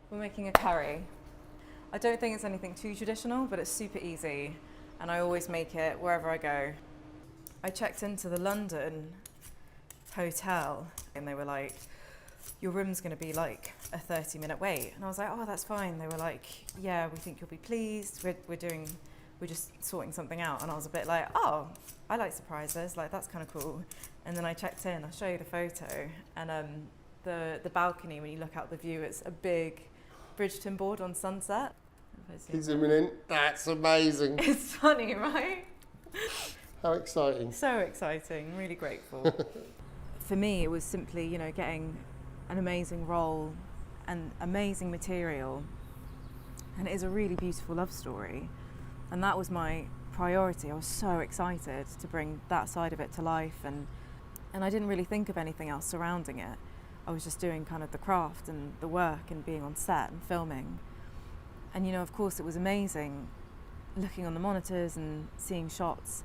We're making a curry. I don't think it's anything too traditional, but it's super easy, and I always make it wherever I go. I checked into the London hotel, and they were like, your room's going to be like a 30-minute wait. And I was like, oh, that's fine. They were like, yeah, we think you'll be pleased. We're just sorting something out. And I was a bit like, oh, I like surprises. Like, that's kind of cool. And then I checked in. I'll show you the photo. And the balcony, when you look out the view, it's a big Bridgerton board on Sunset. He's zooming in. That's amazing. It's funny, right? How exciting. So exciting. Really grateful. For me, it was simply, getting an amazing role and amazing material. And it is a really beautiful love story. And that was my priority. I was so excited to bring that side of it to life. And I didn't really think of anything else surrounding it. I was just doing kind of the craft and the work and being on set and filming. And, of course, it was amazing looking on the monitors and seeing shots.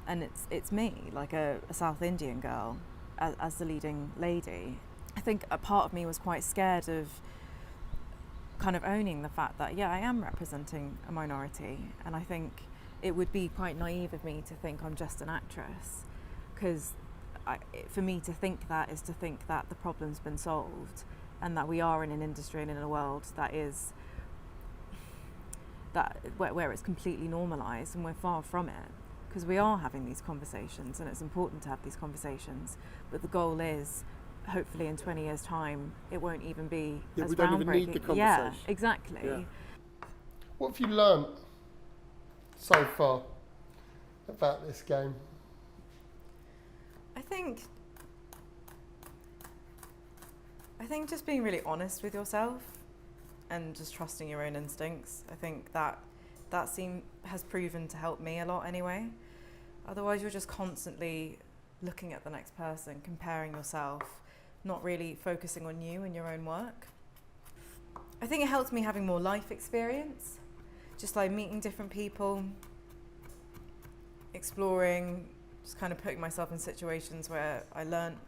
And it's me, like a South Indian girl, as the leading lady. I think a part of me was quite scared of kind of owning the fact that, I am representing a minority. And I think it would be quite naive of me to think I'm just an actress. Because for me to think that is to think that the problem's been solved and that we are in an industry and in a world that is where it's completely normalised, and we're far from it. Because we are having these conversations, and it's important to have these conversations, but the goal is, hopefully in 20 years' time, it won't even be as groundbreaking. We don't even need the conversation. Yeah, exactly. Yeah. What have you learnt so far about this game? I think just being really honest with yourself and just trusting your own instincts. I think that has proven to help me a lot anyway. Otherwise, you're just constantly looking at the next person, comparing yourself, not really focusing on you and your own work. I think it helps me having more life experience, just like meeting different people, exploring, just kind of putting myself in situations where I learnt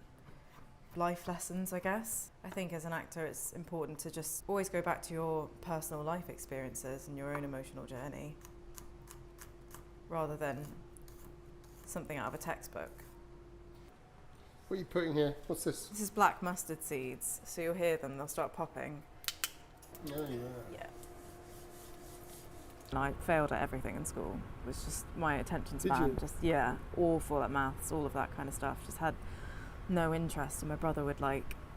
life lessons, I guess. I think as an actor, it's important to just always go back to your personal life experiences and your own emotional journey, rather than something out of a textbook. What are you putting here? What's this? This is black mustard seeds, so you'll hear them, they'll start popping. Oh, yeah. Yeah. And I failed at everything in school. It was just my attention span. Did you? Just, awful at maths, all of that kind of stuff. Just had no interest, and my brother would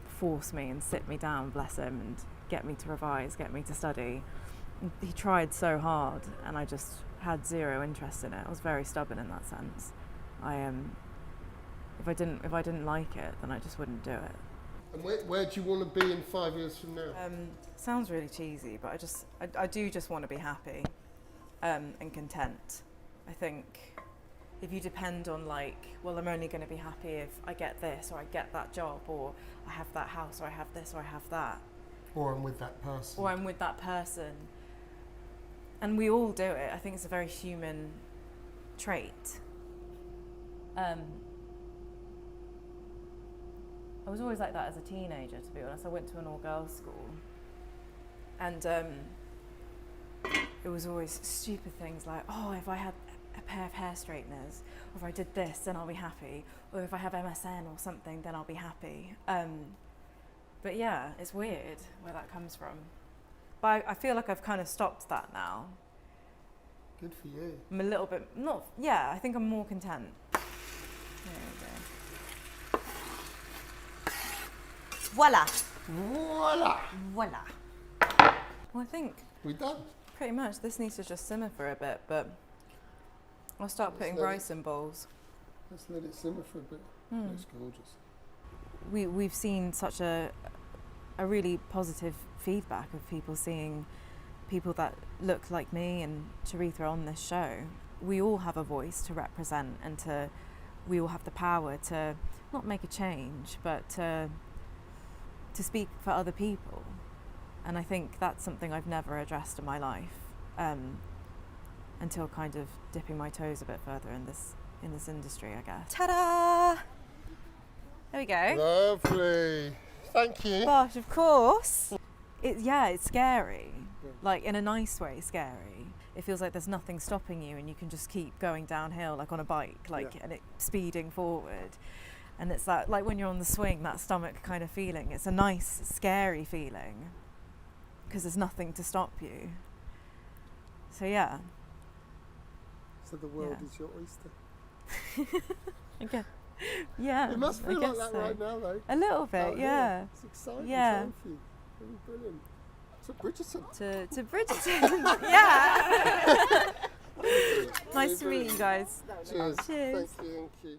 force me and sit me down, bless him, and get me to revise, get me to study. He tried so hard, and I just had zero interest in it. I was very stubborn in that sense. If I didn't like it, then I just wouldn't do it. And where do you want to be in 5 years from now? Sounds really cheesy, but I do just want to be happy and content. I think if you depend on I'm only going to be happy if I get this, or I get that job, or I have that house, or I have this, or I have that. Or I'm with that person. Or I'm with that person. And we all do it. I think it's a very human trait. I was always like that as a teenager, to be honest. I went to an all-girls school. And it was always stupid things like, if I had a pair of hair straighteners, or if I did this, then I'll be happy. Or if I have MSN or something, then I'll be happy. But yeah, it's weird where that comes from. But I feel like I've kind of stopped that now. Good for you. I'm a little bit, I think I'm more content. There we go. Voila! Voila! Voila. Well, I think We done? pretty much this needs to just simmer for a bit, but I'll start putting rice in bowls. Let's let it simmer for a bit. Looks gorgeous. We've seen such a really positive feedback of people seeing people that look like me and Charitha on this show. We all have a voice to represent, and we all have the power to not make a change, but to speak for other people. And I think that's something I've never addressed in my life until kind of dipping my toes a bit further in this industry, I guess. Ta-da! There we go. Lovely. Thank you. Gosh, of course. it's scary. Yeah. Like in a nice way, scary. It feels like there's nothing stopping you, and you can just keep going downhill, like on a bike, like and it speeding forward. And it's that, like when you're on the swing, that stomach kind of feeling. It's a nice, scary feeling because there's nothing to stop you. So yeah. So the world is your oyster. Okay. Yeah. It must feel like that so. right now, though. A little bit, yeah. It's exciting Yeah. time for you. Really brilliant. To Bridgerton. To Bridgerton. Yeah. Nice to meet you guys. Cheers. Cheers. Thank you.